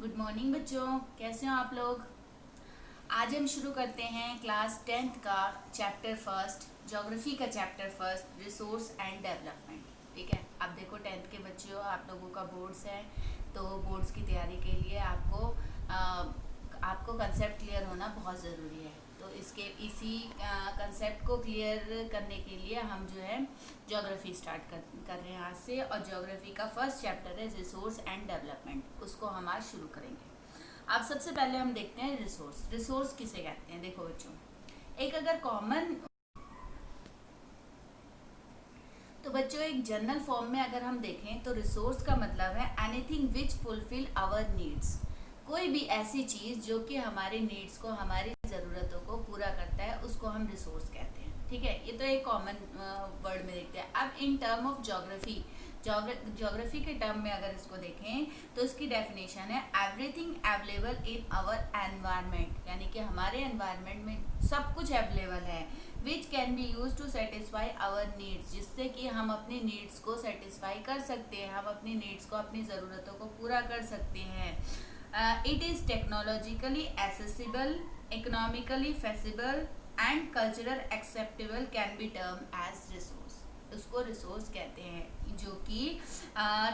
Good morning बच्चों, कैसे हो आप लोग। आज हम शुरू करते हैं क्लास 10th का चैप्टर फर्स्ट, ज्योग्राफी का chapter first, resource and development. ठीक है, अब देखो 10th के बच्चों, आप लोगों का बोर्ड्स है, तो बोर्ड्स की तैयारी के लिए आपको कंसेप्ट क्लियर होना बहुत ज़रूरी है। तो इसी कंसेप्ट को क्लियर करने के लिए हम जो है ज्योग्राफी स्टार्ट कर रहे हैं आज से। और ज्योग्राफी का फर्स्ट चैप्टर है रिसोर्स एंड डेवलपमेंट, उसको हम आज शुरू करेंगे। अब सबसे पहले हम देखते हैं रिसोर्स। रिसोर्स किसे कहते हैं? देखो बच्चों, एक अगर कॉमन, तो बच्चों एक जनरल फॉर्म में अगर हम देखें तो रिसोर्स का मतलब है anything which fulfil our needs. कोई भी ऐसी चीज़ जो कि हमारे नीड्स को, हमारी ज़रूरतों को पूरा करता है, उसको हम रिसोर्स कहते हैं। ठीक है, ये तो एक कॉमन वर्ड में देखते हैं। अब इन टर्म ऑफ ज्योग्राफी के टर्म में अगर इसको देखें तो इसकी डेफिनेशन है everything available in our environment, यानी कि हमारे एनवायरनमेंट में सब कुछ अवेलेबल है which can be use to satisfy our needs, जिससे कि हम अपनी नीड्स को सेटिस्फाई कर सकते हैं, हम अपनी नीड्स को, अपनी ज़रूरतों को पूरा कर सकते हैं। It is technologically accessible, economically feasible and cultural acceptable, can be term as resource. उसको रिसोर्स कहते हैं जो कि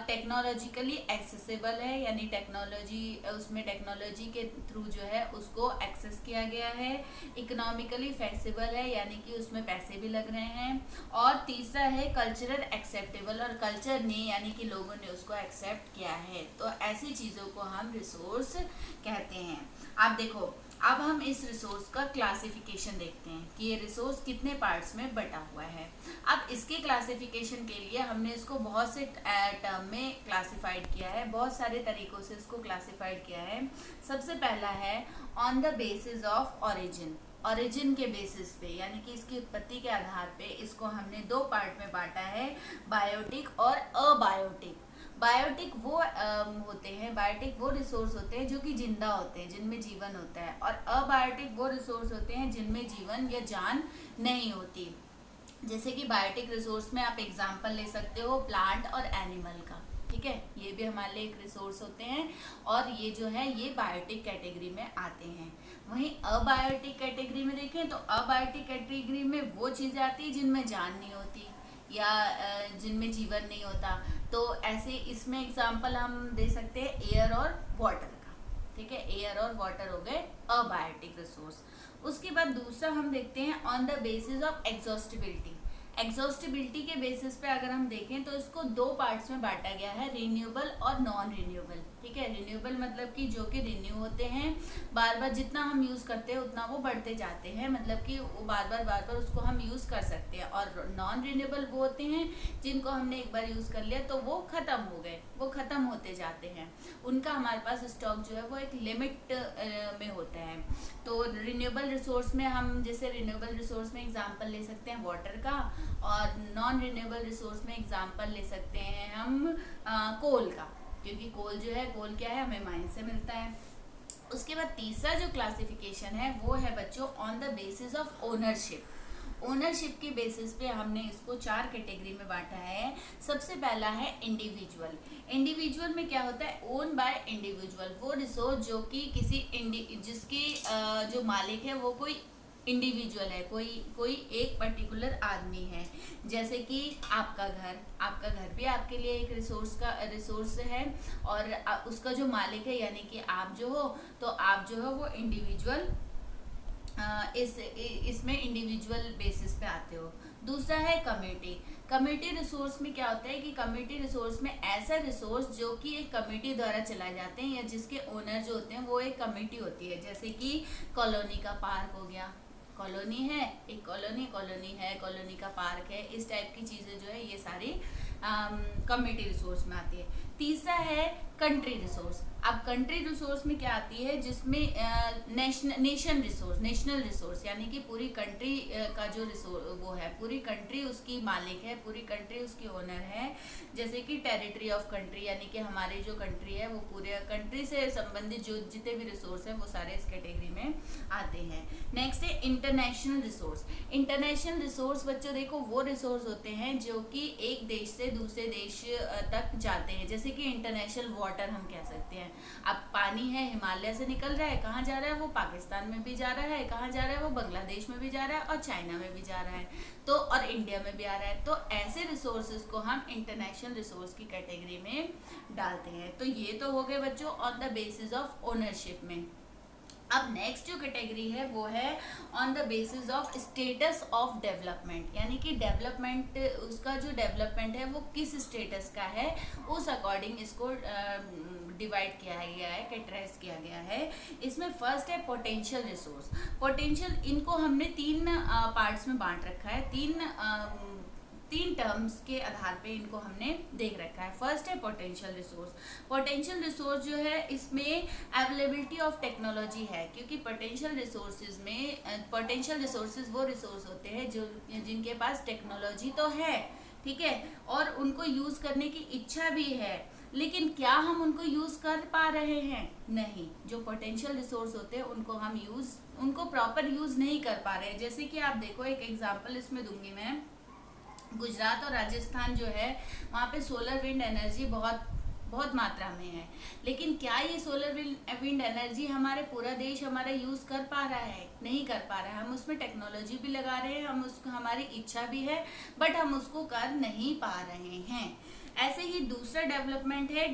टेक्नोलॉजिकली एक्सेसिबल है, यानी टेक्नोलॉजी, उसमें टेक्नोलॉजी के थ्रू जो है उसको एक्सेस किया गया है। इकोनॉमिकली फेसिबल है, यानी कि उसमें पैसे भी लग रहे हैं। और तीसरा है कल्चरल एक्सेप्टेबल, और कल्चर ने, यानी कि लोगों ने उसको एक्सेप्ट किया है। तो ऐसी चीज़ों को हम रिसोर्स कहते हैं। आप देखो, अब हम इस रिसोर्स का क्लासिफिकेशन देखते हैं कि ये रिसोर्स कितने पार्ट्स में बटा हुआ है। अब इसके क्लासिफिकेशन के लिए हमने इसको बहुत से टर्म में क्लासिफाइड किया है, बहुत सारे तरीकों से इसको क्लासिफाइड किया है। सबसे पहला है on the basis of origin. Origin के बेसिस पे, यानी कि इसकी उत्पत्ति के आधार पे इसको हमने दो पार्ट में बांटा है, बायोटिक और अबायोटिक। बायोटिक वो होते हैं, बायोटिक वो रिसोर्स होते हैं जो कि जिंदा होते हैं, जिनमें जीवन होता है, और अबायोटिक वो रिसोर्स होते हैं जिनमें जीवन या जान नहीं होती। जैसे कि बायोटिक रिसोर्स में आप एग्जांपल ले सकते हो प्लांट और एनिमल का। ठीक है, ये भी हमारे लिए एक रिसोर्स होते हैं, और ये जो है ये बायोटिक कैटेगरी में आते हैं। वहीं अबायोटिक कैटेगरी में देखें तो अबायोटिक कैटेगरी में वो चीज़ें आती है जिनमें जान नहीं होती या जिनमें जीवन नहीं होता। तो ऐसे इसमें एग्जांपल हम दे सकते हैं एयर और वाटर का। ठीक है, एयर और वाटर हो गए अबायोटिक रिसोर्स। उसके बाद दूसरा हम देखते हैं on the basis of exhaustibility. Exhaustibility के बेसिस पे अगर हम देखें तो इसको दो पार्ट्स में बांटा गया है, रिन्यूएबल और नॉन रिन्यूएबल। ठीक है, रिन्यूएबल मतलब कि जो कि रिन्यू होते हैं, बार बार जितना हम यूज़ करते हैं उतना वो बढ़ते जाते हैं, मतलब कि वो बार बार उसको हम यूज़ कर सकते हैं। और नॉन रिन्यूएबल वो होते हैं जिनको हमने एक बार यूज़ कर लिया तो वो ख़त्म हो गए, वो ख़त्म होते जाते हैं, उनका हमारे पास स्टॉक जो है वो एक लिमिट में होता है। तो रिन्यूएबल रिसोर्स में हम, जैसे रिन्यूएबल रिसोर्स में एग्जांपल ले सकते हैं वाटर का, और नॉन रिन्यूएबल रिसोर्स में एग्जांपल ले सकते हैं हम कोल का, क्योंकि कोल जो है, कोल क्या है, हमें माइन से मिलता है। उसके बाद तीसरा जो क्लासिफिकेशन है वो है बच्चों on the basis of ownership. Ownership के बेसिस पे हमने इसको चार कैटेगरी में बांटा है। सबसे पहला है इंडिविजुअल। इंडिविजुअल में क्या होता है, ओन बाय इंडिविजुअल, वो रिसोर्स जो कि जिसकी जो मालिक है वो कोई इंडिविजुअल है, कोई एक पर्टिकुलर आदमी है। जैसे कि आपका घर भी आपके लिए एक रिसोर्स है, और उसका जो मालिक है यानी कि आप जो हो, तो आप जो हो वो इंडिविजुअल, इसमें इंडिविजुअल बेसिस पे आते हो। दूसरा है कम्युनिटी। कम्युनिटी रिसोर्स में क्या होता है कि कम्युनिटी रिसोर्स में ऐसा रिसोर्स जो कि एक कम्युनिटी द्वारा चलाए जाते हैं, या जिसके ओनर जो होते हैं वो एक कम्युनिटी होती है। जैसे कि कॉलोनी का पार्क हो गया, कॉलोनी है, एक कॉलोनी है, कॉलोनी का पार्क है, इस टाइप की चीज़ें जो है ये सारी कम्युनिटी रिसोर्स में आती है। तीसरा है कंट्री रिसोर्स। अब कंट्री रिसोर्स में क्या आती है, जिसमें नेशनल रिसोर्स, यानी कि पूरी कंट्री का जो रिसोर्स वो है, पूरी कंट्री उसकी मालिक है, पूरी कंट्री उसकी ओनर है। जैसे कि टेरिटरी ऑफ कंट्री, यानी कि हमारी जो कंट्री है वो पूरे कंट्री से संबंधित जो जितने भी रिसोर्स हैं वो सारे इस कैटेगरी में आते हैं। नेक्स्ट है इंटरनेशनल रिसोर्स। इंटरनेशनल रिसोर्स बच्चों देखो वो रिसोर्स होते हैं जो कि एक देश से दूसरे देश तक जाते हैं। जैसे जैसे कि इंटरनेशनल वाटर हम कह सकते हैं। अब पानी है, हिमालय से निकल रहा है, कहाँ जा रहा है वो? पाकिस्तान में भी जा रहा है, कहाँ जा रहा है वो? बांग्लादेश में भी जा रहा है और चाइना में भी जा रहा है, तो और इंडिया में भी आ रहा है। तो ऐसे रिसोर्सेज को हम इंटरनेशनल रिसोर्स की कैटेगरी में डालते हैं। तो ये तो हो गए बच्चों on the basis of ownership में। अब नेक्स्ट जो कैटेगरी है वो है on the basis of status of development, यानी कि डेवलपमेंट, उसका जो डेवलपमेंट है वो किस स्टेटस का है, उस अकॉर्डिंग इसको डिवाइड किया गया है, कैटेगराइज किया गया है। इसमें फर्स्ट है पोटेंशियल रिसोर्स। पोटेंशियल, इनको हमने तीन पार्ट्स में बांट रखा है, तीन टर्म्स के आधार पे इनको हमने देख रखा है। फर्स्ट है पोटेंशियल रिसोर्स। पोटेंशियल रिसोर्स जो है इसमें अवेलेबिलिटी ऑफ टेक्नोलॉजी है, क्योंकि पोटेंशियल रिसोर्सेज में, पोटेंशियल रिसोर्सेज वो रिसोर्स होते हैं जो जिनके पास टेक्नोलॉजी तो है, ठीक है, और उनको यूज करने की इच्छा भी है, लेकिन क्या हम उनको यूज कर पा रहे हैं? नहीं। जो पोटेंशियल रिसोर्स होते हैं उनको प्रॉपर यूज नहीं कर पा रहे हैं। जैसे कि आप देखो, एक एग्जांपल इसमें दूंगी मैं। गुजरात और राजस्थान जो है वहाँ पे सोलर विंड एनर्जी बहुत मात्रा में है, लेकिन क्या ये सोलर विंड एनर्जी हमारे पूरा देश हमारा यूज कर पा रहा है? नहीं कर पा रहा है। हम उसमें टेक्नोलॉजी भी लगा रहे हैं, हमारी इच्छा भी है, बट हम उसको कर नहीं पा रहे हैं। ऐसे ही दूसरा डेवलपमेंट है,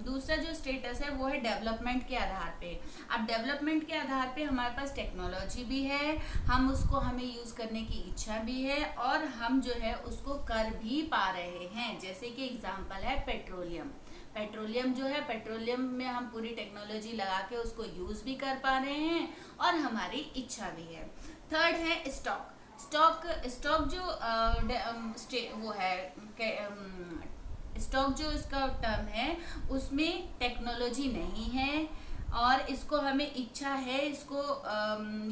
दूसरा जो स्टेटस है वो है डेवलपमेंट के आधार पे। अब डेवलपमेंट के आधार पे हमारे पास टेक्नोलॉजी भी है, हमें यूज करने की इच्छा भी है, और हम जो है उसको कर भी पा रहे हैं। जैसे कि एग्जांपल है पेट्रोलियम जो है, पेट्रोलियम में हम पूरी टेक्नोलॉजी लगा के उसको यूज भी कर पा रहे हैं और हमारी इच्छा भी है। थर्ड है स्टॉक जो वो है, स्टॉक जो इसका टर्म है उसमें टेक्नोलॉजी नहीं है, और इसको हमें इच्छा है, इसको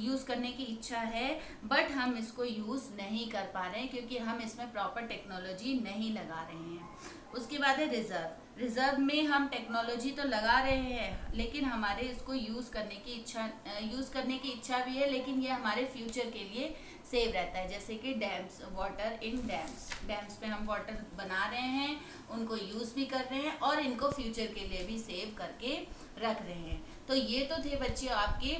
यूज करने की इच्छा है, बट हम इसको यूज नहीं कर पा रहे हैं क्योंकि हम इसमें प्रॉपर टेक्नोलॉजी नहीं लगा रहे हैं। उसके बाद है रिजर्व में हम टेक्नोलॉजी तो लगा रहे हैं, लेकिन हमारे इसको यूज करने की इच्छा भी है, लेकिन ये हमारे फ्यूचर के लिए सेव रहता है। जैसे कि डैम्स, वाटर इन डैम्स पे हम वाटर बना रहे हैं, उनको यूज भी कर रहे हैं और इनको फ्यूचर के लिए भी सेव करके रख रहे हैं। तो ये तो थे बच्चे आपके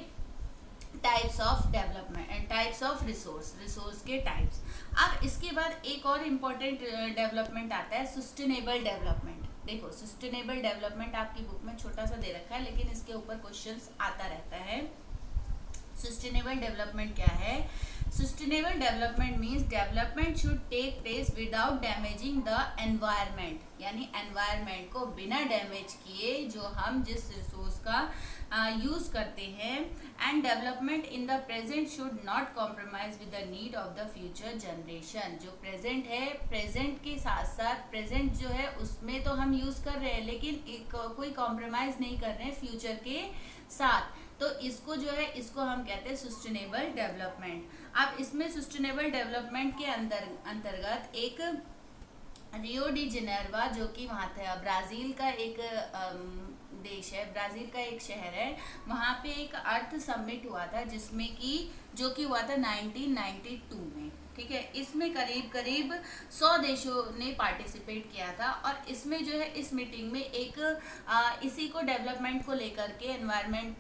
types of development, types of resource के टाइप्स। अब इसके बाद एक और इम्पोर्टेंट डेवलपमेंट आता है सस्टेनेबल डेवलपमेंट। देखो, सस्टेनेबल डेवलपमेंट आपकी बुक में छोटा सा दे रखा है, लेकिन इसके ऊपर क्वेश्चंस आता रहता है। सस्टेनेबल डेवलपमेंट क्या है? Sustainable development means development should take place without damaging the environment, यानी एनवायरनमेंट को बिना डैमेज किए जो हम जिस रिसोर्स का यूज करते हैं, and development in the present should not compromise with the need of the future generation. जो प्रेजेंट है, प्रेजेंट के साथ साथ प्रेजेंट जो है उसमें तो हम यूज कर रहे हैं, लेकिन कोई कॉम्प्रोमाइज नहीं कर रहे हैं फ्यूचर के साथ। तो इसको जो है, इसको हम कहते हैं सस्टेनेबल डेवलपमेंट। अब इसमें सस्टेनेबल डेवलपमेंट के अंतर्गत एक रियो डी जेनेरो, जो कि वहाँ था ब्राज़ील का एक देश है, ब्राज़ील का एक शहर है, वहाँ पे एक अर्थ समिट हुआ था जिसमें कि जो कि हुआ था 1992 में, ठीक है। इसमें करीब 100 देशों ने पार्टिसिपेट किया था, और इसमें जो है इस मीटिंग में एक इसी को डेवलपमेंट को लेकर के, एनवायरनमेंट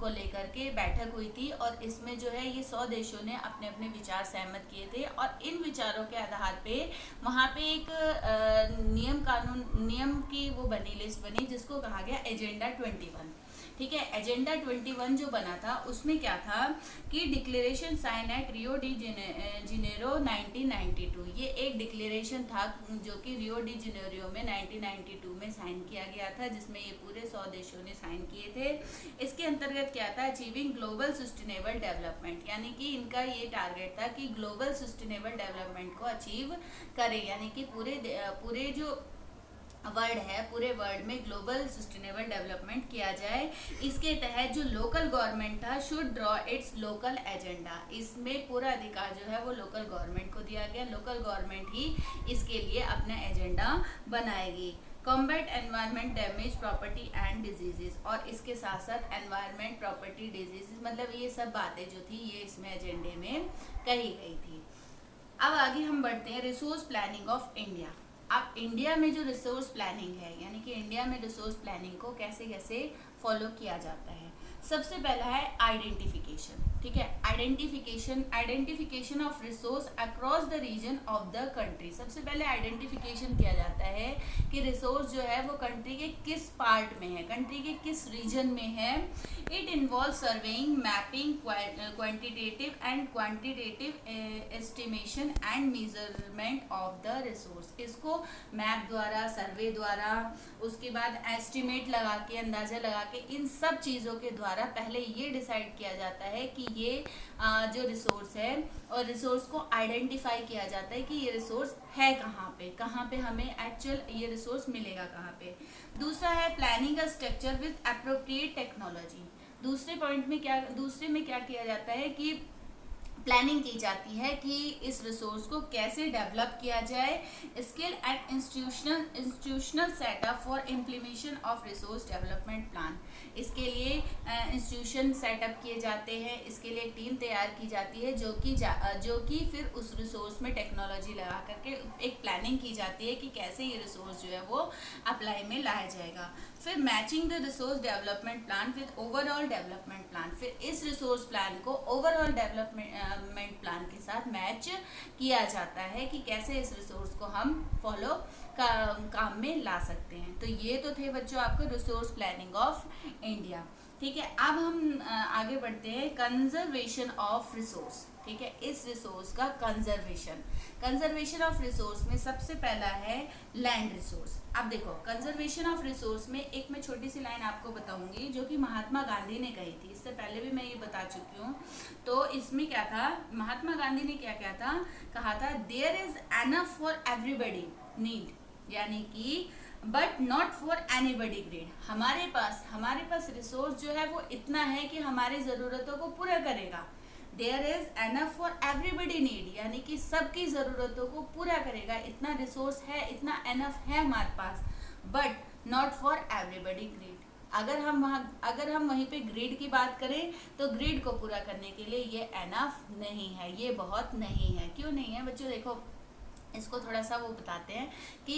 को लेकर के बैठक हुई थी, और इसमें जो है ये 100 देशों ने अपने अपने विचार सहमत किए थे, और इन विचारों के आधार पे वहाँ पे एक नियम की वो बनी, लिस्ट बनी, जिसको कहा गया एजेंडा 21, ठीक है। एजेंडा 21 जो बना था उसमें क्या था कि declaration sign at Rio de Janeiro 1992, ये एक डिक्लेरेशन था जो कि रियो डी जेनेरो में 1992 में साइन किया गया था, जिसमें ये पूरे 100 देशों ने साइन किए थे। इसके अंतर्गत क्या था? अचीविंग ग्लोबल सस्टेनेबल डेवलपमेंट, यानी कि इनका ये टारगेट था कि ग्लोबल सस्टेनेबल डेवलपमेंट को अचीव करें, यानी कि पूरे जो वर्ड है, पूरे वर्ल्ड में ग्लोबल सस्टेनेबल डेवलपमेंट किया जाए। इसके तहत जो लोकल गवर्नमेंट था should draw it's local agenda, इसमें पूरा अधिकार जो है वो लोकल गवर्नमेंट को दिया गया। लोकल गवर्नमेंट ही इसके लिए अपना एजेंडा बनाएगी। Combat environment damage property and diseases, और इसके साथ साथ एनवायरनमेंट, प्रॉपर्टी, डिजीजेस, मतलब ये सब बातें जो थी ये इसमें एजेंडे में कही गई थी। अब आगे हम बढ़ते हैं रिसोर्स प्लानिंग ऑफ इंडिया। अब इंडिया में जो रिसोर्स प्लानिंग है, यानी कि इंडिया में रिसोर्स प्लानिंग को कैसे कैसे फॉलो किया जाता है। सबसे पहला है आइडेंटिफिकेशन, ठीक है। Identification of resource across the region of the country. सबसे पहले आइडेंटिफिकेशन किया जाता है कि रिसोर्स जो है वो कंट्री के किस पार्ट में है, कंट्री के किस रीजन में है। It involve surveying, mapping, quantitative and quantitative estimation and measurement of the resource. इसको मैप द्वारा, सर्वे द्वारा, उसके बाद एस्टिमेट लगा के, अंदाजा लगा के, इन सब चीज़ों के द्वारा पहले ये डिसाइड किया जाता है कि ये जो रिसोर्स है, और रिसोर्स को आइडेंटिफाई किया जाता है कि ये रिसोर्स है कहाँ पे हमें एक्चुअल ये रिसोर्स मिलेगा कहाँ पे। दूसरा है planning a structure with appropriate technology. दूसरे में क्या किया जाता है कि प्लानिंग की जाती है कि इस रिसोर्स को कैसे डेवलप किया जाए। Skill and institutional setup for implementation of resource development plan. इसके लिए इंस्टीट्यूशन सेटअप किए जाते हैं, इसके लिए टीम तैयार की जाती है जो कि फिर उस रिसोर्स में टेक्नोलॉजी लगा करके एक प्लानिंग की जाती है कि कैसे ये रिसोर्स जो है वो अप्लाई में लाया जाएगा। फिर matching the resource development plan with overall development plan. फिर इस रिसोर्स प्लान को ओवरऑल डेवलपमेंट प्लान के साथ मैच किया जाता है कि कैसे इस रिसोर्स को हम फॉलो काम में ला सकते हैं। तो ये तो थे बच्चों आपके रिसोर्स प्लानिंग ऑफ इंडिया, ठीक है। अब हम आगे बढ़ते हैं कंजर्वेशन ऑफ रिसोर्स, ठीक है। इस रिसोर्स का कंजर्वेशन ऑफ रिसोर्स में सबसे पहला है लैंड रिसोर्स। अब देखो कंजर्वेशन ऑफ रिसोर्स में एक मैं छोटी सी लाइन आपको बताऊंगी जो कि महात्मा गांधी ने कही थी, इससे पहले भी मैं ये बता चुकी हूँ। तो इसमें क्या था, महात्मा गांधी ने क्या क्या था कहा था, there is enough for everybody need, यानी कि but not for anybody greed. हमारे पास रिसोर्स जो है वो इतना है कि हमारी ज़रूरतों को पूरा करेगा। There is enough for everybody need, यानी कि सबकी ज़रूरतों को पूरा करेगा, इतना रिसोर्स है, इतना एनफ है हमारे पास, but not for everybody greed. अगर हम वहीं पे ग्रिड की बात करें तो ग्रिड को पूरा करने के लिए ये एनफ नहीं है, ये बहुत नहीं है। क्यों नहीं है बच्चों, देखो इसको थोड़ा सा वो बताते हैं कि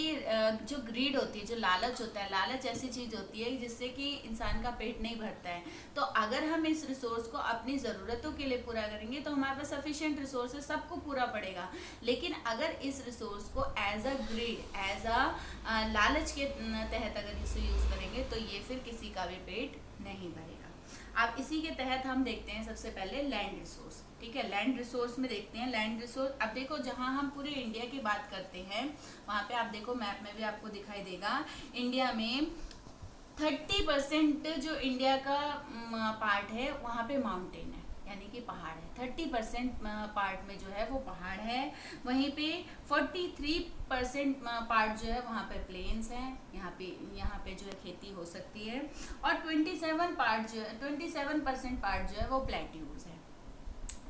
जो ग्रीड होती है, जो लालच होता है, लालच ऐसी चीज़ होती है जिससे कि इंसान का पेट नहीं भरता है। तो अगर हम इस रिसोर्स को अपनी ज़रूरतों के लिए पूरा करेंगे तो हमारे पास सफिशिएंट रिसोर्स है, सबको पूरा पड़ेगा। लेकिन अगर इस रिसोर्स को as a greed, as a लालच के तहत अगर इसे यूज़ करेंगे तो ये फिर किसी का भी पेट नहीं भरेगा। अब इसी के तहत हम देखते हैं सबसे पहले लैंड रिसोर्स, ठीक है। लैंड रिसोर्स में देखते हैं लैंड रिसोर्स। अब देखो जहां हम पूरे इंडिया की बात करते हैं वहां पे आप देखो मैप में भी आपको दिखाई देगा, इंडिया में 30% जो इंडिया का पार्ट है वहां पे माउंटेन है, यानी कि पहाड़ है। 30% पार्ट में जो है वो पहाड़ है, वहीं पे 43% पार्ट जो है वहाँ पे प्लेन्स हैं, यहाँ पे जो है खेती हो सकती है, और 27% पार्ट जो है वो प्लेट्यूज है।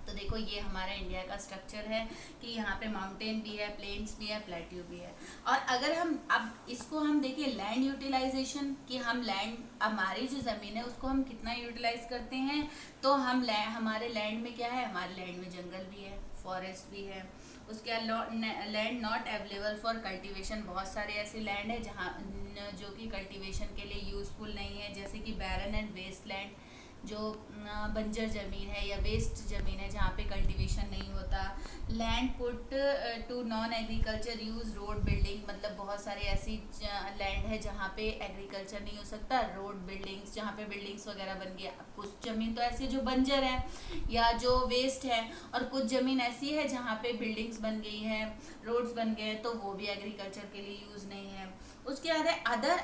तो देखो ये हमारा इंडिया का स्ट्रक्चर है कि यहाँ पे माउंटेन भी है, प्लेन्स भी है, प्लेट्यू भी है। और अगर हम अब इसको हम देखिए लैंड यूटिलाइजेशन, कि हम लैंड, हमारी जो ज़मीन है उसको हम कितना यूटिलाइज करते हैं, तो हमारे लैंड में क्या है, हमारे लैंड में जंगल भी है, फॉरेस्ट भी है। उसके land not available for cultivation, बहुत सारे ऐसे लैंड है जहाँ जो कि कल्टीवेशन के लिए यूज़फुल नहीं है, जैसे कि बैरन एंड वेस्ट लैंड, जो बंजर ज़मीन है या वेस्ट ज़मीन है जहाँ पे कल्टीवेशन नहीं होता। Land put to non agriculture use, road building, मतलब बहुत सारी ऐसी लैंड है जहाँ पे एग्रीकल्चर नहीं हो सकता, रोड बिल्डिंग्स, जहाँ पे बिल्डिंग्स वगैरह बन गया। कुछ ज़मीन तो ऐसी जो बंजर है या जो वेस्ट है, और कुछ ज़मीन ऐसी है जहाँ पे बिल्डिंग्स बन गई है, रोड्स बन गए, तो वो भी एग्रीकल्चर के लिए यूज़ नहीं है। उसके बाद है अदर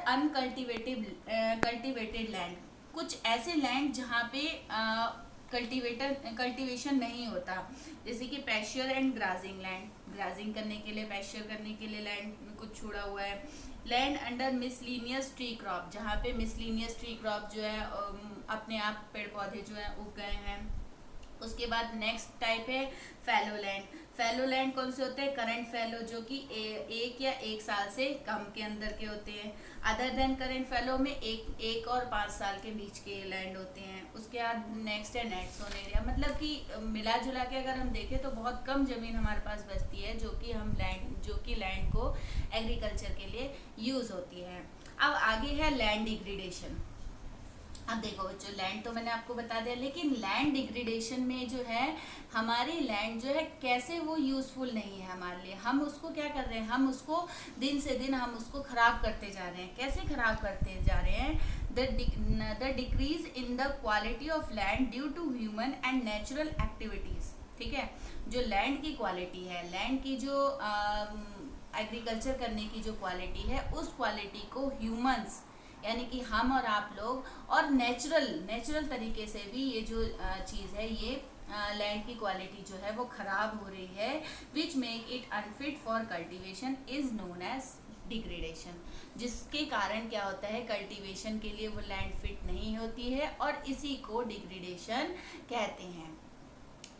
कल्टिवेटेड लैंड, कुछ ऐसे लैंड जहाँ पे कल्टीवेशन नहीं होता, जैसे कि पैश्योर एंड ग्राजिंग लैंड, ग्राजिंग करने के लिए, पैश्योर करने के लिए लैंड कुछ छोड़ा हुआ है। Land under miscellaneous tree crop, जहाँ पे मिसलीनियस ट्री क्रॉप जो है अपने आप पेड़ पौधे जो है उग गए हैं। उसके बाद नेक्स्ट टाइप है फैलो लैंड। फैलो लैंड कौन से होते हैं? करंट फैलो, जो कि एक या एक साल से कम के अंदर के होते हैं। अदर देन करंट फैलो में एक और 5 साल के बीच के लैंड होते हैं। उसके बाद नेक्स्ट है नेट सोन एरिया, मतलब कि मिला जुला के अगर हम देखें तो बहुत कम जमीन हमारे पास बचती है जो कि लैंड को एग्रीकल्चर के लिए यूज होती है। अब आगे है लैंड डिग्रेडेशन। अब देखो बच्चों, लैंड तो मैंने आपको बता दिया, लेकिन लैंड डिग्रेडेशन में जो है हमारी लैंड जो है कैसे वो यूजफुल नहीं है हमारे लिए। हम उसको क्या कर रहे हैं, हम उसको दिन से दिन हम उसको खराब करते जा रहे हैं। कैसे खराब करते जा रहे हैं? The decrease in the quality of land due to human and natural activities. ठीक है, जो लैंड की क्वालिटी है, लैंड की जो एग्रीकल्चर करने की जो क्वालिटी है, उस क्वालिटी को ह्यूमंस यानी कि हम और आप लोग और नेचुरल तरीके से भी ये जो चीज़ है, ये लैंड की क्वालिटी जो है वो खराब हो रही है, which make it unfit for cultivation is known as degradation. जिसके कारण क्या होता है, कल्टीवेशन के लिए वो लैंड फिट नहीं होती है और इसी को डिग्रेडेशन कहते हैं।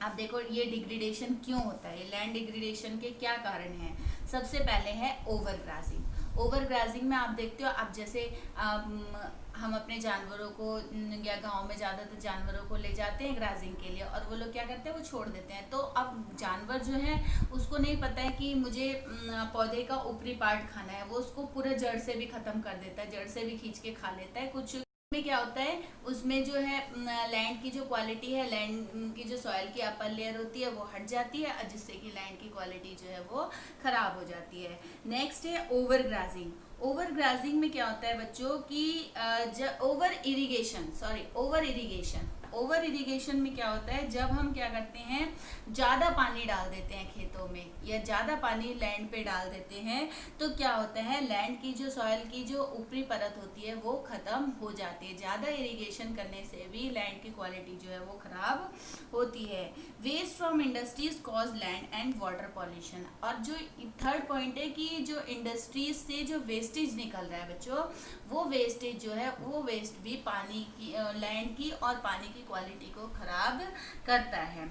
अब देखो ये डिग्रेडेशन क्यों होता है, लैंड डिग्रेडेशन के क्या कारण हैं? सबसे पहले है ओवर ग्रासिंग। ओवर ग्रासिंग में आप देखते हो, अब जैसे हम अपने जानवरों को या गांव में ज़्यादातर जानवरों को ले जाते हैं ग्रासिंग के लिए, और वो लोग क्या करते हैं, वो छोड़ देते हैं। तो अब जानवर जो है उसको नहीं पता है कि मुझे पौधे का ऊपरी पार्ट खाना है, वो उसको पूरा जड़ से भी ख़त्म कर देता है, जड़ से भी खींच के खा लेता है। कुछ में क्या होता है, उसमें जो है लैंड की जो क्वालिटी है, लैंड की जो सॉइल की अपर लेयर होती है वो हट जाती है, जिससे कि लैंड की क्वालिटी जो है वो खराब हो जाती है। नेक्स्ट है ओवर ग्रासिंग। ओवर ग्रासिंग में क्या होता है बच्चों कि ओवर इरिगेशन में क्या होता है, जब हम क्या करते हैं, ज़्यादा पानी डाल देते हैं खेतों में या ज़्यादा पानी लैंड पे डाल देते हैं, तो क्या होता है, लैंड की जो सॉइल की जो ऊपरी परत होती है वो ख़त्म हो जाती है। ज़्यादा इरिगेशन करने से भी लैंड की क्वालिटी जो है वो ख़राब होती है। Waste from industries cause land and water pollution. और जो थर्ड पॉइंट है कि जो इंडस्ट्रीज से जो वेस्टेज निकल रहा है बच्चों, वो वेस्टेज जो है वो वेस्ट भी पानी की, लैंड की और पानी की क्वालिटी को खराब करता है,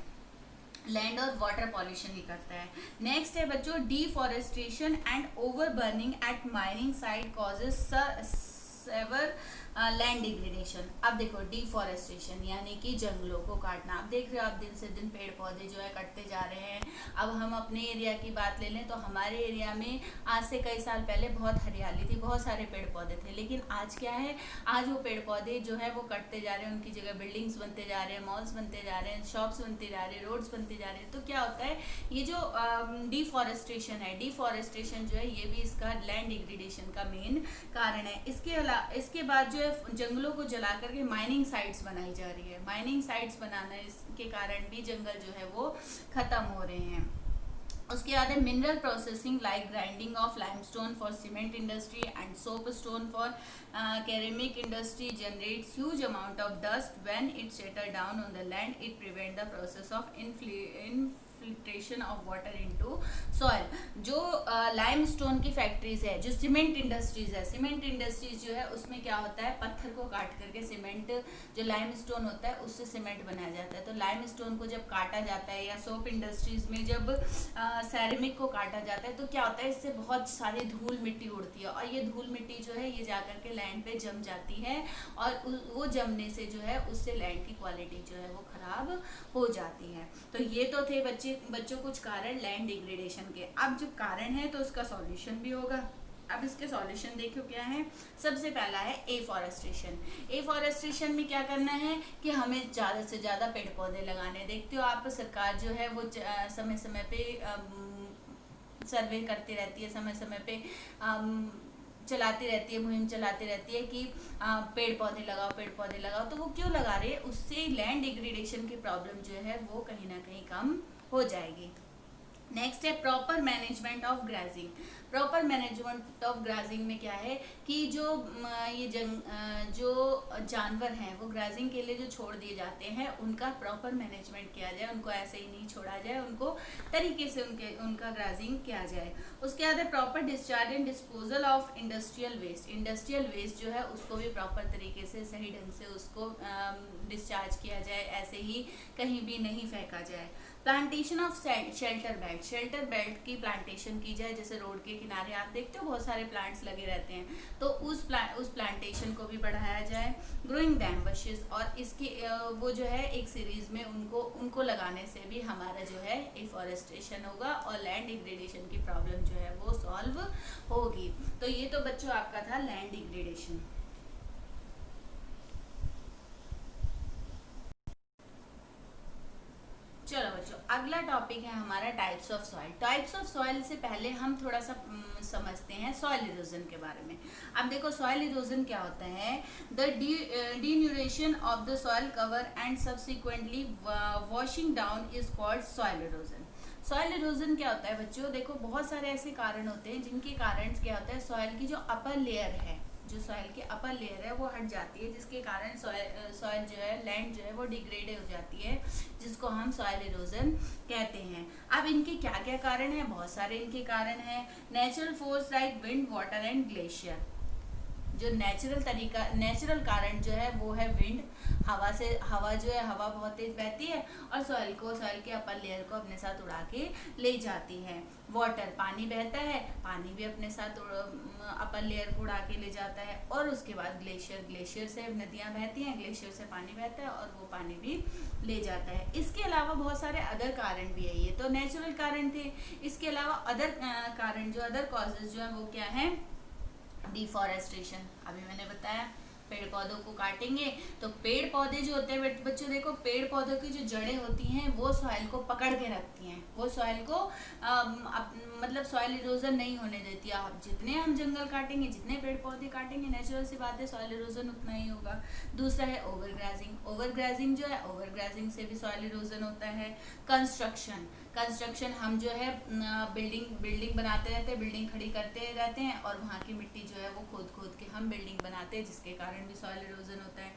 लैंड और वाटर पॉल्यूशन ही करता है। नेक्स्ट है बच्चों deforestation and over burning at mining site causes severe land degradation. अब देखो डिफॉरेस्टेशन यानी कि जंगलों को काटना। आप देख रहे हो, आप दिन से दिन पेड़ पौधे जो है कटते जा रहे हैं। अब हम अपने एरिया की बात ले लें तो हमारे एरिया में आज से कई साल पहले बहुत हरियाली थी, बहुत सारे पेड़ पौधे थे, लेकिन आज क्या है, आज वो पेड़ पौधे जो है वो कटते जा रहे हैं, उनकी जगह बिल्डिंग्स बनते जा रहे हैं, मॉल्स बनते जा रहे हैं, शॉप्स बनते जा रहे हैं, रोड्स बनते जा रहे हैं। तो क्या होता है, ये जो डिफॉरेस्टेशन है, डिफॉरेस्टेशन जो है ये भी इसका लैंड डिग्रेडेशन का मेन कारण है। इसके बाद जो जंगलों को जला करके माइनिंग साइट्स बनाई जा रही है। माइनिंग साइट्स बनाने के कारण भी जंगल जो है वो खत्म हो रहे हैं। उसके बाद है mineral processing like grinding of limestone for cement industry and soap stone for ceramic industry generates huge amount of dust when it settle down on the land. It prevent the process of infiltration of water into soil. जो limestone की factories है, जो cement industries है, cement industries जो है उसमें क्या होता है, पत्थर को काट करके सीमेंट, जो लाइमस्टोन होता है उससे सीमेंट बनाया जाता है। तो लाइमस्टोन को जब काटा जाता है, या सोप इंडस्ट्रीज में जब सेरेमिक को काटा जाता है, तो क्या होता है, इससे बहुत सारी धूल मिट्टी उड़ती है, और ये धूल मिट्टी जो है ये जाकर के लैंड पे जम जाती है, और वो जमने से जो है उससे लैंड की क्वालिटी जो है वो खराब हो जाती है। तो ये तो थे बच्चों कुछ कारण लैंड डिग्रेडेशन के। अब जब कारण है तो उसका सॉल्यूशन भी होगा। अब इसके सॉल्यूशन देखो क्या है। सबसे पहला है एफॉरेस्टेशन। एफॉरेस्टेशन में क्या करना है कि हमें ज़्यादा से ज़्यादा पेड़ पौधे लगाने। देखते हो आप, सरकार जो है वो समय समय पे सर्वे करती रहती है, समय समय पे चलाती रहती है, मुहिम चलाती रहती है कि पेड़ पौधे लगाओ, पेड़ पौधे लगाओ। तो वो क्यों लगा रहे हैं, उससे लैंड डिग्रेडेशन की प्रॉब्लम जो है वो कहीं ना कहीं कम हो जाएगी। नेक्स्ट है proper management of grazing. Proper management of grazing में क्या है कि जो जानवर हैं वो ग्राजिंग के लिए जो छोड़ दिए जाते हैं उनका प्रॉपर मैनेजमेंट किया जाए, उनको ऐसे ही नहीं छोड़ा जाए, उनको तरीके से उनका ग्राजिंग किया जाए। उसके बाद है proper discharge and disposal of industrial waste. Industrial waste जो है उसको भी प्रॉपर तरीके से सही ढंग से उसको डिस्चार्ज किया जाए, ऐसे ही कहीं भी नहीं फेंका जाए। Plantation of shelter belt. Shelter belt की प्लांटेशन की जाए, जैसे रोड के किनारे आप देखते हो बहुत सारे प्लांट्स लगे रहते हैं, तो उस प्लांटेशन को भी बढ़ाया जाए। ग्रोइंग डैम बशेस, और इसकी वो जो है एक सीरीज में उनको लगाने से भी हमारा जो है एफॉरेस्टेशन होगा और लैंड डिग्रेडेशन की प्रॉब्लम जो है वो सॉल्व होगी। तो ये तो बच्चों आपका था लैंड डिग्रेडेशन। चलो बच्चों, अगला टॉपिक है हमारा types of soil. Types of soil से पहले हम थोड़ा सा समझते हैं सॉइल इरोजन के बारे में। अब देखो सॉइल इरोजन क्या होता है। The denudation of the soil cover and subsequently washing down is called soil erosion. Soil erosion क्या होता है बच्चों, देखो बहुत सारे ऐसे कारण होते हैं जिनके कारण क्या होता है, सॉइल की जो अपर लेयर है, जो सॉइल की अपर लेयर है वो हट जाती है, जिसके कारण सॉइल जो है, लैंड जो है वो डिग्रेड हो जाती है, जिसको हम सॉइल इरोजन कहते हैं। अब इनके क्या क्या कारण हैं, बहुत सारे इनके कारण हैं। Natural force like wind, water and glacier. जो नेचुरल कारण जो है वो है विंड, हवा से, हवा जो है हवा बहुत तेज बहती है और सॉइल के अपर लेयर को अपने साथ उड़ा के ले जाती है। वाटर, पानी बहता है, पानी भी अपने साथ अपर लेयर को उड़ा के ले जाता है। और उसके बाद ग्लेशियर से नदियां बहती हैं, ग्लेशियर से पानी बहता है और वो पानी भी ले जाता है। इसके अलावा बहुत सारे अदर कारण भी है, ये तो नेचुरल कारण थे। इसके अलावा अदर कारण जो अदर कॉजेज जो है वो क्या है, डिफॉरेस्टेशन। अभी मैंने बताया पेड़ पौधों को काटेंगे तो पेड़ पौधे जो होते हैं बच्चों, देखो पेड़ पौधों की जो जड़ें होती हैं वो सॉइल को पकड़ के रखती हैं, वो सॉइल को मतलब सॉइल इरोजन नहीं होने देती। आप जितने हम जंगल काटेंगे, जितने पेड़ पौधे काटेंगे, नेचुरल सी बात है सॉइल इरोजन उतना ही होगा। दूसरा है ओवरग्राजिंग। ओवरग्राजिंग जो है, ओवरग्राजिंग से भी सॉइल इरोजन होता है। कंस्ट्रक्शन हम जो है बिल्डिंग बनाते रहते हैं, बिल्डिंग खड़ी करते रहते हैं और वहाँ की मिट्टी जो है वो खोद के हम बिल्डिंग बनाते हैं, जिसके कारण भी सॉइल इरोजन होता है।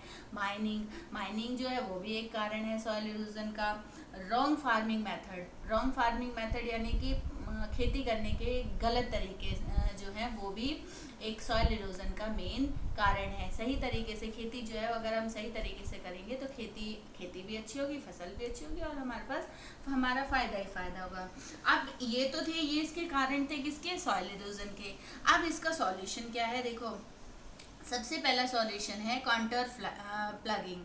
माइनिंग जो है वो भी एक कारण है सॉइल इरोजन का। रॉन्ग फार्मिंग मेथड यानी कि खेती करने के गलत तरीके जो है वो भी एक सॉइल इरोजन का मेन कारण है। सही तरीके से खेती जो है, अगर हम सही तरीके से करेंगे तो खेती भी अच्छी होगी, फसल भी अच्छी होगी और हमारे पास हमारा फायदा ही फायदा होगा। अब ये तो थे, ये इसके कारण थे किसके, सॉइल इरोजन के। अब इसका सॉल्यूशन क्या है, देखो सबसे पहला सॉल्यूशन है कॉन्टर प्लगिंग।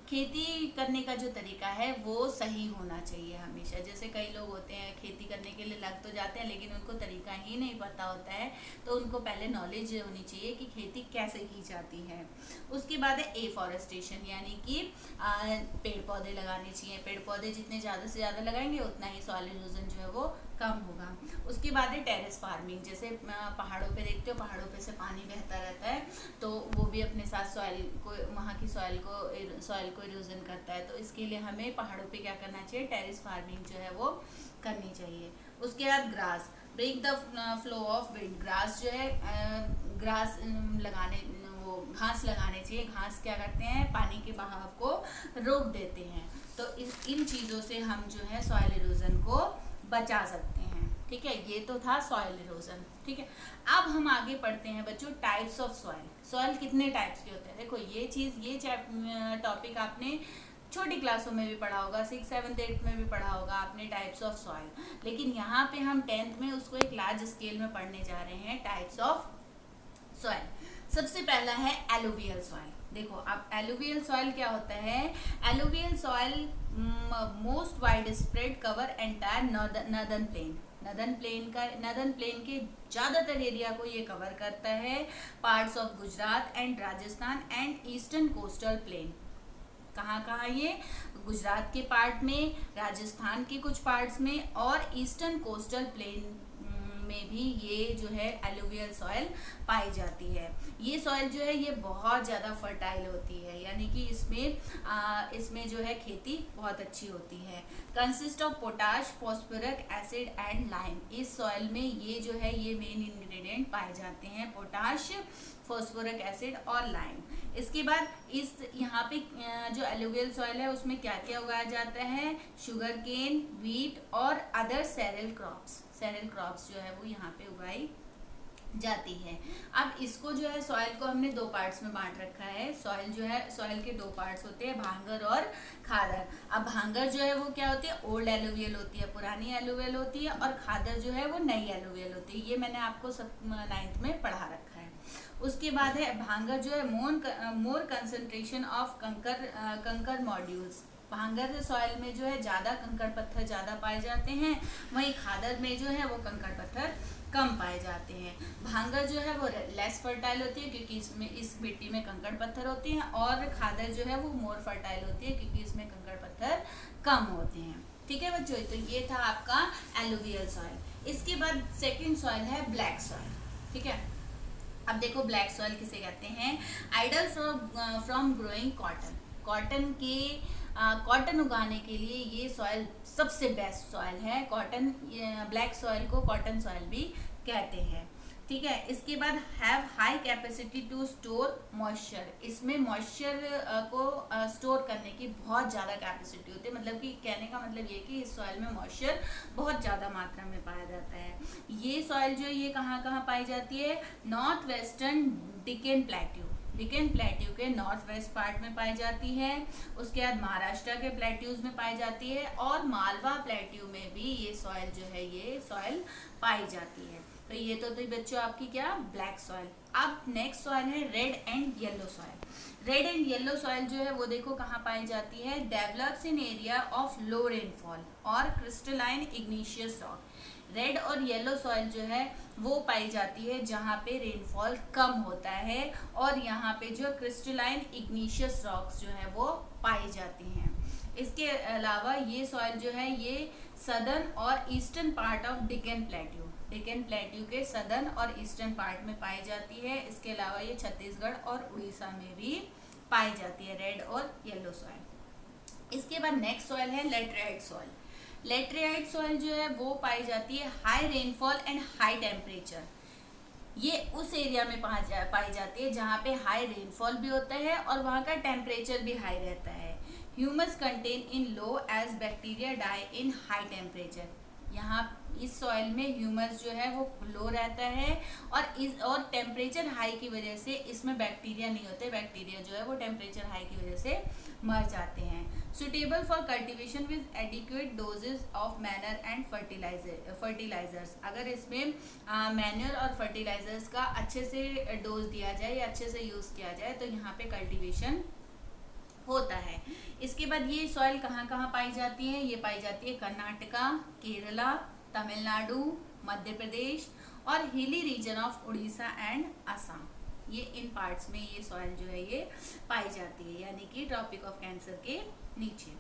खेती करने का जो तरीका है वो सही होना चाहिए हमेशा। जैसे कई लोग होते हैं खेती करने के लिए लग तो जाते हैं लेकिन उनको तरीका ही नहीं पता होता है, तो उनको पहले नॉलेज होनी चाहिए कि खेती कैसे की जाती है। उसके बाद है एफॉरेस्टेशन, यानी कि पेड़ पौधे लगाने चाहिए। पेड़ पौधे जितने ज़्यादा से ज़्यादा लगाएंगे उतना ही सॉइल इरोजन जो है वो कम होगा। उसके बाद है टेरेस फार्मिंग। जैसे पहाड़ों पे देखते हो, पहाड़ों पे से पानी बहता रहता है तो वो भी अपने साथ वहाँ की सॉइल को इरोजन करता है। तो इसके लिए हमें पहाड़ों पे क्या करना चाहिए, टेरेस फार्मिंग जो है वो करनी चाहिए। उसके बाद grass, break the flow of wind. Grass जो है घास लगाने चाहिए। घास क्या करते हैं, पानी के बहाव को रोक देते हैं। तो इन चीज़ों से हम जो है सॉइल इरोजन को बचा सकते हैं। ठीक है, ये तो था सॉइल इरोजन। ठीक है, अब हम आगे पढ़ते हैं बच्चों टाइप्स ऑफ सॉइल। सॉइल कितने टाइप्स के होते हैं, देखो ये टॉपिक आपने छोटी क्लासों में भी पढ़ा होगा, 6, 7, 8 में भी पढ़ा होगा आपने टाइप्स ऑफ सॉइल। लेकिन यहाँ पे हम 10th में उसको एक लार्ज स्केल में पढ़ने जा रहे हैं, टाइप्स ऑफ सॉइल। सबसे पहला है एलुवियल सॉइल। देखो अब एलुवियल सॉइल क्या होता है, alluvial soil most wide spread cover entire northern plain. Northern plain के ज़्यादातर एरिया को ये कवर करता है। Parts of Gujarat and Rajasthan and eastern coastal plain. कहाँ ये, गुजरात के पार्ट में, राजस्थान के कुछ पार्ट्स में और ईस्टर्न कोस्टल प्लेन में भी ये जो है एलुवियल सॉइल पाई जाती है। ये सॉइल जो है ये बहुत ज़्यादा फर्टाइल होती है, यानी कि इसमें जो है खेती बहुत अच्छी होती है। Consist of potash, phosphoric acid and lime. इस सॉइल में ये जो है ये मेन इंग्रेडिएंट पाए जाते हैं, पोटाश, फॉस्फोरिक एसिड और लाइम। इसके बाद इस यहाँ पे जो एलुवियल सॉइल है उसमें क्या क्या उगाया जाता है, शुगर केन, व्हीट और अदर सेरेल क्रॉप्स जो है वो यहाँ पे उगाई जाती है। अब इसको जो है सॉइल को हमने दो पार्ट्स में बांट रखा है। सॉइल जो है, सॉइल के दो पार्ट्स होते हैं, भांगर और खादर। अब भांगर जो है वो क्या होती है, ओल्ड एलुवियल होती है, पुरानी एलुवियल होती है, और खादर जो है वो नई एलुवियल होती है। ये मैंने आपको 9th में पढ़ा रखा है। उसके बाद है भांगर जो है मोर कंसंट्रेशन ऑफ कंकर मॉड्यूल्स। भांगर सॉइल में जो है ज़्यादा कंकड़ पत्थर ज़्यादा पाए जाते हैं, वहीं खादर में जो है वो कंकड़ पत्थर कम पाए जाते हैं। भांगर जो है वो लेस फर्टाइल होती है क्योंकि इसमें इस मिट्टी में कंकड़ पत्थर होते हैं, और खादर जो है वो मोर फर्टाइल होती है क्योंकि इसमें कंकड़ पत्थर कम होते हैं। ठीक है बच्चों, तो ये था आपका एलुवियल सॉइल। इसके बाद सेकंड सॉइल है ब्लैक सॉइल। ठीक है, अब देखो ब्लैक सॉइल किसे कहते हैं, आइडल फ्रॉम ग्रोइंग कॉटन उगाने के लिए ये सॉइल सबसे बेस्ट सॉइल है। ब्लैक सॉइल को कॉटन सॉइल भी कहते हैं। ठीक है, इसके बाद have high capacity to store moisture. इसमें मॉइस्चर को स्टोर करने की बहुत ज़्यादा कैपेसिटी होती है, मतलब कि कहने का मतलब ये कि इस सॉइल में मॉइस्चर बहुत ज़्यादा मात्रा में पाया जाता है। ये सॉइल जो ये कहाँ कहाँ पाई जाती है, नॉर्थ वेस्टर्न डिकेन प्लेट्यू के नॉर्थ वेस्ट पार्ट में पाई जाती है। उसके बाद महाराष्ट्र के प्लेट्यूज में पाई जाती है, और मालवा प्लेट्यू में भी ये सॉइल जो है ये सॉइल पाई जाती है। तो ये तो बच्चों आपकी क्या, ब्लैक सॉइल। अब नेक्स्ट सॉइल है red and yellow soil. Red and yellow soil जो है वो देखो कहाँ पाई जाती है, develops in area of low rainfall और क्रिस्टलाइन इग्नीशियस रॉक। रेड और येलो सॉइल जो है वो पाई जाती है जहाँ पे रेनफॉल कम होता है, और यहाँ पे जो क्रिस्टलाइन इग्नीशियस रॉक्स जो है वो पाई जाती हैं। इसके अलावा ये सॉइल जो है ये सदर्न और ईस्टर्न पार्ट ऑफ डिकेन प्लेट्यू के सदर्न और ईस्टर्न पार्ट में पाई जाती है। इसके अलावा ये छत्तीसगढ़ और उड़ीसा में भी पाई जाती है, रेड और येलो सॉइल। इसके बाद नेक्स्ट सॉइल है लेटराइट सॉइल। लेटराइट सॉइल जो है वो पाई जाती है high rainfall and high temperature. ये उस एरिया में पाई जाती है जहाँ पे हाई रेनफॉल भी होता है और वहाँ का टेम्परेचर भी हाई रहता है। Humus content in low as bacteria die in high temperature. यहाँ इस सॉइल में ह्यूमस जो है वो लो रहता है, और टेम्परेचर हाई की वजह से इसमें बैक्टीरिया नहीं होते, बैक्टीरिया जो है वो टेम्परेचर हाई की वजह से मर जाते हैं। Suitable for cultivation with adequate doses of manure and fertilisers. अगर इसमें मैन्योर और फर्टिलाइजर्स का अच्छे से डोज दिया जाए या अच्छे से यूज़ किया जाए तो यहाँ पे कल्टीवेशन होता है। इसके बाद ये सॉइल कहाँ कहाँ पाई जाती है, ये पाई जाती है कर्नाटका, केरला, तमिलनाडु, मध्य प्रदेश और hilly region of Orissa and Assam. ये इन पार्ट्स में ये सॉइल जो है ये पाई जाती है, यानी कि ट्रॉपिक ऑफ कैंसर के नीचे।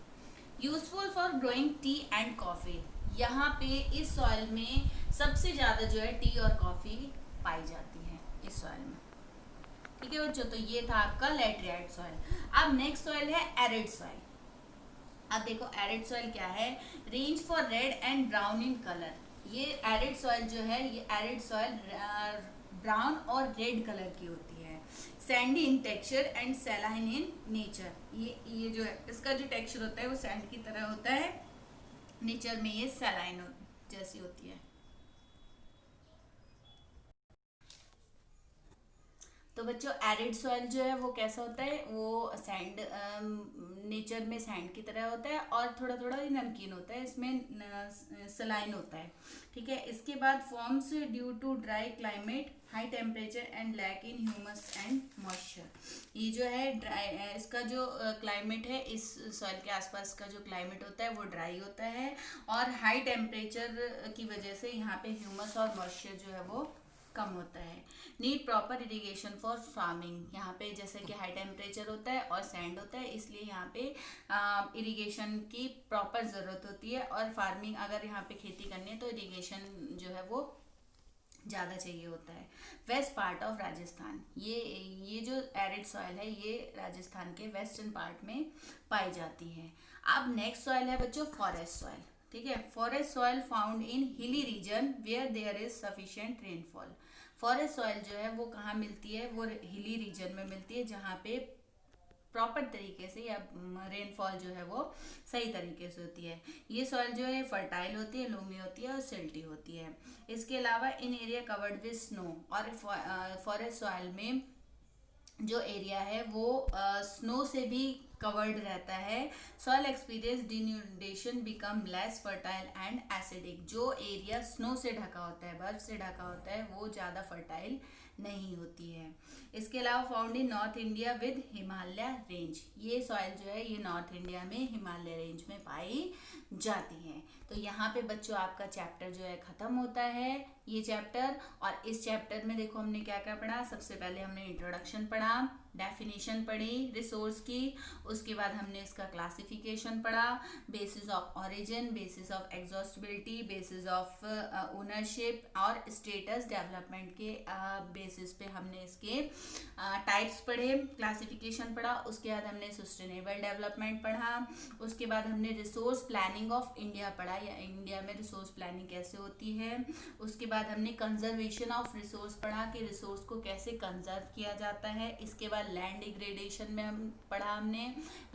Useful for growing T and coffee. यहाँ पे इस सॉइल में सबसे ज़्यादा जो है टी और कॉफ़ी पाई जाती है इस सॉइल में। ठीक है बच्चों, तो ये था आपका लेटराइट सॉइल। अब नेक्स्ट सॉइल है एरिड सॉइल। अब देखो एरिड सॉइल क्या है, range for red and brown in colour. ये एरिड सॉइल जो है ये एरिड सॉइल ब्राउन और रेड कलर की होती है। Sandy in texture and saline in nature. ये जो है इसका जो टेक्सचर होता है वो सैंड की तरह होता है, नेचर में ये सैलाइन जैसी होती है। तो बच्चों एरिड सॉइल जो है वो कैसा होता है, वो सैंड नेचर में सैंड की तरह होता है और थोड़ा थोड़ा नमकीन होता है, इसमें सलाइन होता है। ठीक है, इसके बाद forms due to dry climate, high temperature and lack in humus and moisture. ये जो है ड्राई, इसका जो क्लाइमेट है, इस सॉइल के आसपास का जो क्लाइमेट होता है वो ड्राई होता है, और हाई टेम्परेचर की वजह से यहाँ पे ह्यूमस और मॉइस्चर जो है वो कम होता है। Need proper irrigation for farming. यहाँ पे जैसे कि हाई टेम्परेचर होता है और सैंड होता है, इसलिए यहाँ पे इरिगेशन की प्रॉपर ज़रूरत होती है, और फार्मिंग अगर यहाँ पे खेती करनी है तो इरिगेशन जो है वो ज़्यादा चाहिए होता है। वेस्ट पार्ट ऑफ राजस्थान, ये जो एरिड सॉइल है ये राजस्थान के वेस्टर्न पार्ट में पाई जाती है। अब नेक्स्ट सॉइल है बच्चों फॉरेस्ट सॉइल, ठीक है। Forest soil found in hilly region where there is sufficient rainfall. Forest soil जो है वो कहाँ मिलती है, वो हिली रीजन में मिलती है जहाँ पे प्रॉपर तरीके से या रेनफॉल जो है वो सही तरीके से होती है। ये सॉइल जो है फर्टाइल होती है, लूमी होती है और सिल्टी होती है। इसके अलावा इन एरिया कवर्ड विद स्नो, और फॉरेस्ट सॉइल में जो एरिया है वो स्नो से भी कवर्ड रहता है। Soil experience denudation become less fertile and acidic. जो एरिया स्नो से ढका होता है, बर्फ से ढका होता है, वो ज़्यादा फर्टाइल नहीं होती है। इसके अलावा found in north India with Himalaya range. ये सॉइल जो है ये नॉर्थ इंडिया में हिमालय रेंज में पाई जाती है। तो यहाँ पे बच्चों आपका चैप्टर जो है खत्म होता है, ये चैप्टर। और इस चैप्टर में देखो हमने क्या क्या पढ़ा। सबसे पहले हमने इंट्रोडक्शन पढ़ा, डेफिनेशन पढ़ी रिसोर्स की, उसके बाद हमने इसका क्लासिफिकेशन पढ़ा, basis of origin, basis of exhaustibility, basis of ownership और स्टेटस डेवलपमेंट के बेसिस पे हमने इसके टाइप्स पढ़े, क्लासिफिकेशन पढ़ा। उसके बाद हमने सस्टेनेबल डेवलपमेंट पढ़ा। उसके बाद हमने रिसोर्स प्लानिंग ऑफ इंडिया पढ़ा, या इंडिया में रिसोर्स प्लानिंग कैसे होती है। उसके बाद हमने कंजर्वेशन ऑफ रिसोर्स पढ़ा कि रिसोर्स को कैसे कंजर्व किया जाता है। इसके बाद लैंड डिग्रेडेशन में हमने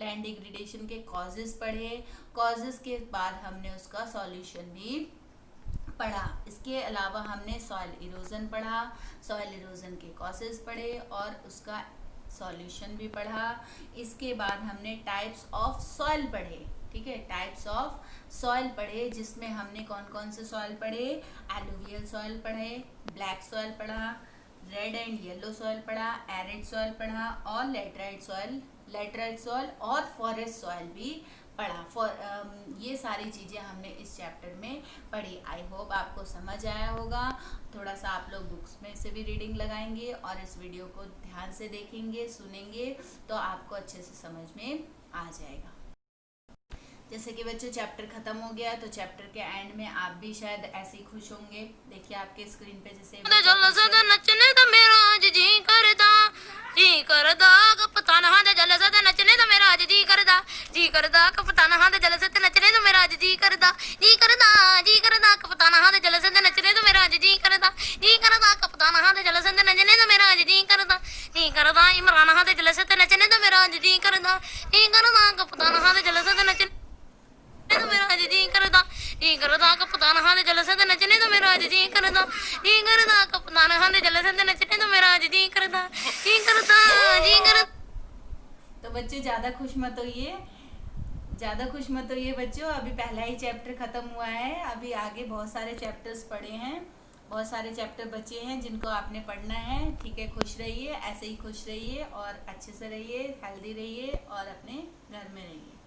लैंड डिग्रेडेशन के कॉजेज पढ़े। कॉजेज के बाद हमने उसका सॉल्यूशन भी पढ़ा। इसके अलावा हमने सॉइल इरोजन पढ़ा, सॉइल इरोजन के कॉजेज पढ़े और उसका सॉल्यूशन भी पढ़ा। इसके बाद हमने टाइप्स ऑफ सॉइल पढ़े, ठीक है, टाइप्स ऑफ सॉइल पढ़े, जिसमें हमने कौन कौन से सॉइल पढ़े, एलुवियल सॉइल पढ़े, ब्लैक सॉइल पढ़ा, रेड एंड येलो सॉइल पढ़ा, एरिड सॉइल पढ़ा और लेटराइट सॉइल और फॉरेस्ट सॉइल भी पढ़ा। ये सारी चीज़ें हमने इस चैप्टर में पढ़ी। आई होप आपको समझ आया होगा। थोड़ा सा आप लोग बुक्स में से भी रीडिंग लगाएंगे और इस वीडियो को ध्यान से देखेंगे, सुनेंगे, तो आपको अच्छे से समझ में आ जाएगा। जैसे कि बच्चों चैप्टर खत्म हो गया, तो चैप्टर के एंड में आप भी शायद ऐसे ही खुश होंगे। देखिए आपके स्क्रीन पे जैसे नचने तो मेरा आज जी करदा, जी करदा कप्तान हां दे जल से नचने तो मेरा आज जी करदा कप्तान हां दे जल से नचने तो मेरा आज जी करदा कप्तान हां दे जल से नचने तो मेरा आज जी करदा कप्तान हां दे जल से नचने तो मेरा आज जी करदा इमरान हां दे जल से नचने तो मेरा आज जी करदा कप्तान हां दे जल से नचने तो मेरा आज जी करदा कप्तान हां दे जल से नचने तो मेरा आज जी करदा कप्तान हां दे जल से नचने तो मेरा आज जी करदा। तो बच्चों ज़्यादा खुश मत होइए बच्चों। अभी पहला ही चैप्टर खत्म हुआ है, अभी आगे बहुत सारे चैप्टर्स पढ़े हैं, बहुत सारे चैप्टर बचे हैं जिनको आपने पढ़ना है, ठीक है। खुश रहिए, ऐसे ही खुश रहिए और अच्छे से रहिए, हेल्दी रहिए और अपने घर में रहिए।